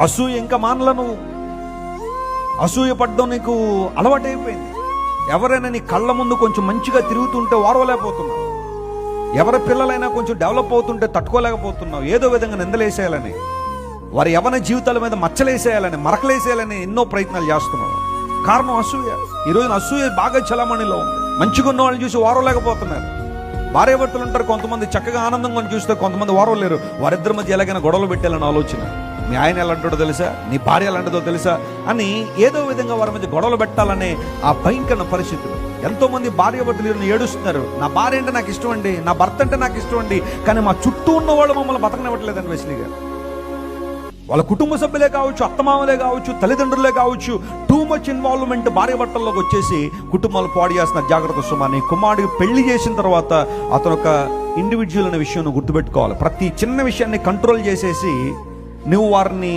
అసూయ ఇంకా మానల నువ్వు. అసూయ పడ్డం నీకు అలవాటైపోయింది. ఎవరైనా నీ కళ్ళ ముందు కొంచెం మంచిగా తిరుగుతుంటే ఓర్వలేకపోతున్నావు. ఎవరి పిల్లలైనా కొంచెం డెవలప్ అవుతుంటే తట్టుకోలేకపోతున్నావు. ఏదో విధంగా నిందలేసేయాలని, వారి యవ్వన జీవితాల మీద మచ్చలేసేయాలని, మరకలేసేయాలని ఎన్నో ప్రయత్నాలు చేస్తున్నావు. కారణం అసూయ. ఈరోజు అసూయ బాగా చలామణిలో ఉంది. మంచిగా ఉన్న వాళ్ళని చూసి ఓర్వలేకపోతున్నారు. భార్యాభర్తలు ఉంటారు, కొంతమంది చక్కగా ఆనందంగా చూస్తే కొంతమంది ఓర్వలేరు. వారిద్దరి మధ్య ఎలాగైనా గొడవలు పెట్టాలని ఆలోచన. మీ ఆయన ఎలాంటిదో తెలుసా, నీ భార్య ఎలాంటిదో తెలుసా అని ఏదో విధంగా వారి మధ్య గొడవలు పెట్టాలనే ఆ భయంకర పరిస్థితులు. ఎంతోమంది భార్యాభర్తలు ఏడుస్తున్నారు, నా భార్య అంటే నాకు ఇష్టం అండి, నా భర్త అంటే నాకు ఇష్టం అండి, కానీ మా చుట్టూ ఉన్న వాళ్ళు మమ్మల్ని బతకనివ్వట్లేదని వెస్లీ గారు. వాళ్ళ కుటుంబ సభ్యులే కావచ్చు, అత్తమామలే కావచ్చు, తల్లిదండ్రులే కావచ్చు, టూ మచ్ ఇన్వాల్వ్మెంట్ భార్య భర్తల్లోకి వచ్చేసి కుటుంబాలు పాడు చేస్తున్న. జాగ్రత్త సుమా. నీ కుమారుడికి పెళ్లి చేసిన తర్వాత అతను ఒక ఇండివిజువల్ అనే విషయం నువ్వు గుర్తుపెట్టుకోవాలి. ప్రతి చిన్న విషయాన్ని కంట్రోల్ చేసేసి నువ్వు వారిని